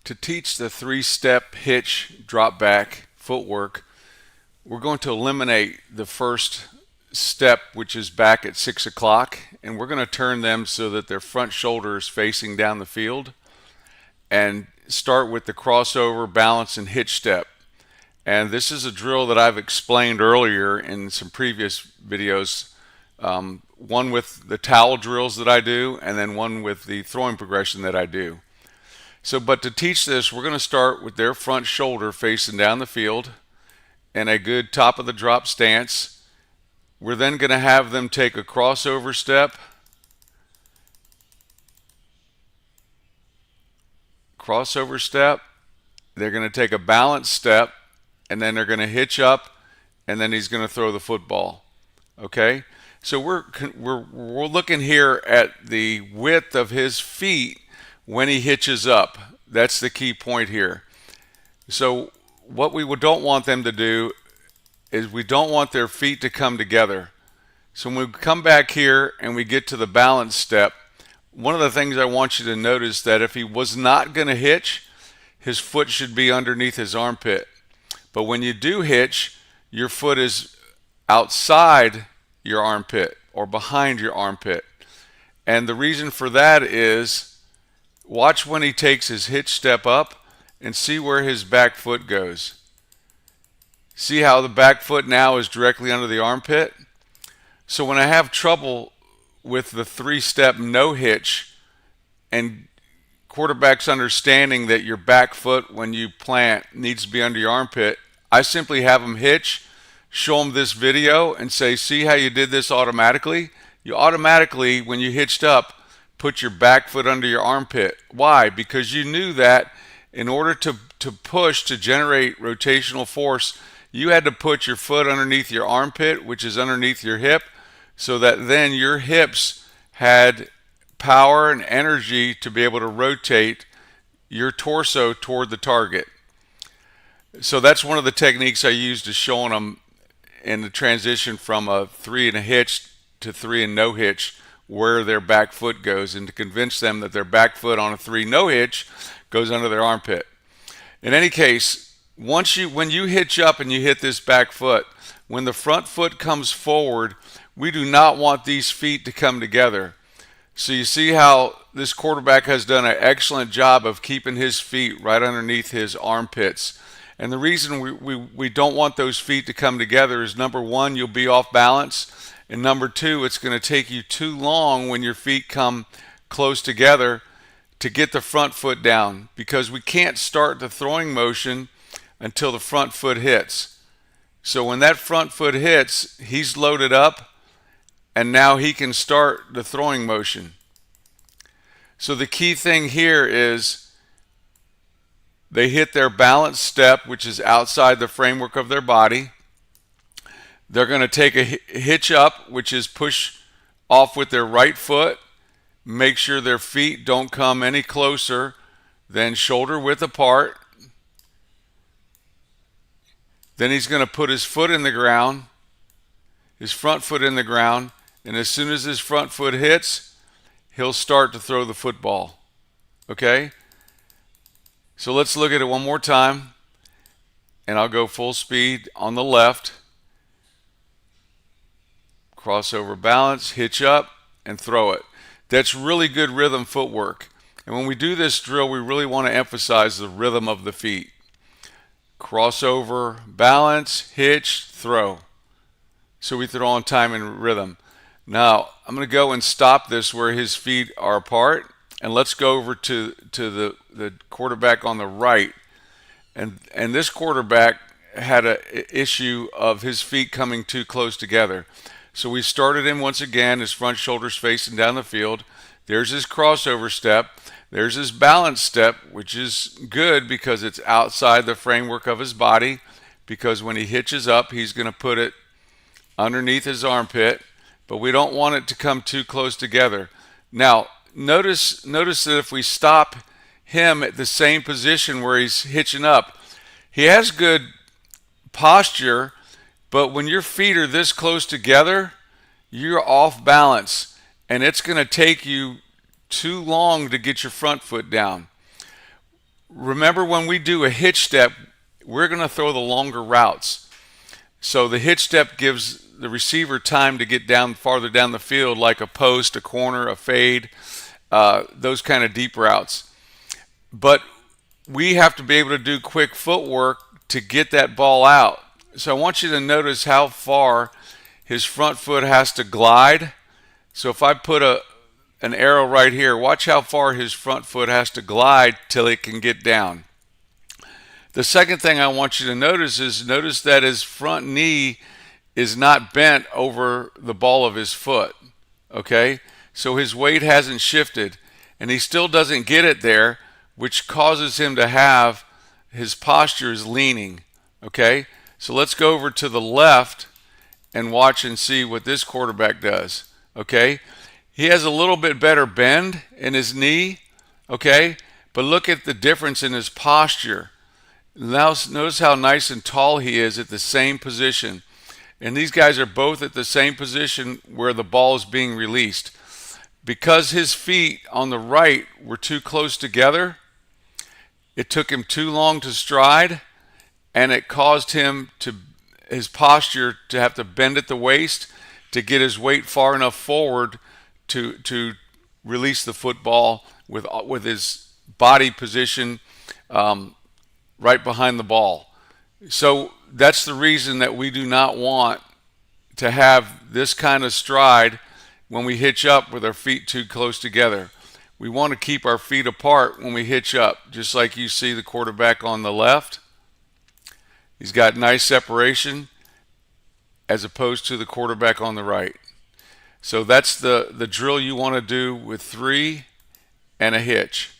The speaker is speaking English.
to teach the three-step hitch dropback footwork, we're going to eliminate the first step, which is back at 6 o'clock, and we're going to turn them so that their front shoulder is facing down the field, and start with the crossover, balance, and hitch step. And this is a drill that I've explained earlier in some previous videos, one with the towel drills that I do, and then one with the throwing progression that I do. But to teach this, we're going to start with their front shoulder facing down the field in a good top of the drop stance. We're then going to have them take a crossover step, they're going to take a balance step, and then they're going to hitch up, and then he's going to throw the football. Okay? So we're looking here at the width of his feet when he hitches up. That's the key point here. So what we don't want them to do is we don't want their feet to come together. So when we come back here and we get to the balance step, one of the things I want you to notice that if he was not going to hitch, his foot should be underneath his armpit. But when you do hitch, your foot is outside your armpit or behind your armpit. And the reason for that is, watch when he takes his hitch step up and see where his back foot goes. See how the back foot now is directly under the armpit? So when I have trouble with the three-step no hitch and quarterback's understanding that your back foot when you plant needs to be under your armpit, I simply have them hitch, show them this video, and say, see how you did this automatically? You automatically, when you hitched up, put your back foot under your armpit. Why? Because you knew that in order to push, to generate rotational force, you had to put your foot underneath your armpit, which is underneath your hip, so that then your hips had power and energy to be able to rotate your torso toward the target. So that's one of the techniques I use to show them in the transition from a 3 and a hitch to 3 and no hitch, where their back foot goes, and to convince them that their back foot on a 3 no hitch goes under their armpit. In any case, when you hitch up and you hit this back foot, when the front foot comes forward, we do not want these feet to come together. So you see how this quarterback has done an excellent job of keeping his feet right underneath his armpits. And the reason we don't want those feet to come together is, number one, you'll be off balance. And number two, it's going to take you too long when your feet come close together to get the front foot down, because we can't start the throwing motion until the front foot hits. So when that front foot hits, he's loaded up, and now he can start the throwing motion. So the key thing here is they hit their balance step, which is outside the framework of their body. They're going to take a hitch up, which is push off with their right foot. Make sure their feet don't come any closer than shoulder width apart. Then he's going to put his foot in the ground, his front foot in the ground, and as soon as his front foot hits, he'll start to throw the football. Okay? So let's look at it one more time, and I'll go full speed on the left. Crossover balance, hitch up, and throw it. That's really good rhythm footwork. And when we do this drill, we really want to emphasize the rhythm of the feet. Crossover, balance, hitch, throw. So we throw on time and rhythm. Now, I'm going to go and stop this where his feet are apart, and let's go over to the quarterback on the right. And this quarterback had an issue of his feet coming too close together. So we started him once again, his front shoulders facing down the field. There's his crossover step. There's his balance step, which is good because it's outside the framework of his body, because when he hitches up, he's going to put it underneath his armpit, but we don't want it to come too close together. Now, notice that if we stop him at the same position where he's hitching up, he has good posture, but when your feet are this close together, you're off balance, and it's going to take you too long to get your front foot down. remember when we do a hitch step, we're going to throw the longer routes. So the hitch step gives the receiver time to get down farther down the field, like a post, a corner, a fade, those kind of deep routes. But we have to be able to do quick footwork to get that ball out. So I want you to notice how far his front foot has to glide. So if I put an arrow right here, watch how far his front foot has to glide till it can get down. The second thing I want you to notice is notice that his front knee is not bent over the ball of his foot. Okay? So his weight hasn't shifted, and he still doesn't get it there, which causes him to have his posture is leaning. Okay? So let's go over to the left and watch and see what this quarterback does. Okay? He has a little bit better bend in his knee. Okay? But look at the difference in his posture. Now notice how nice and tall he is at the same position. And these guys are both at the same position where the ball is being released. Because his feet on the right were too close together, it took him too long to stride, and it caused him to his posture to have to bend at the waist to get his weight far enough forward to release the football with his body position right behind the ball. So that's the reason that we do not want to have this kind of stride when we hitch up with our feet too close together. We want to keep our feet apart when we hitch up, just like you see the quarterback on the left. He's got nice separation as opposed to the quarterback on the right. So that's the drill you want to do with 3 and a hitch.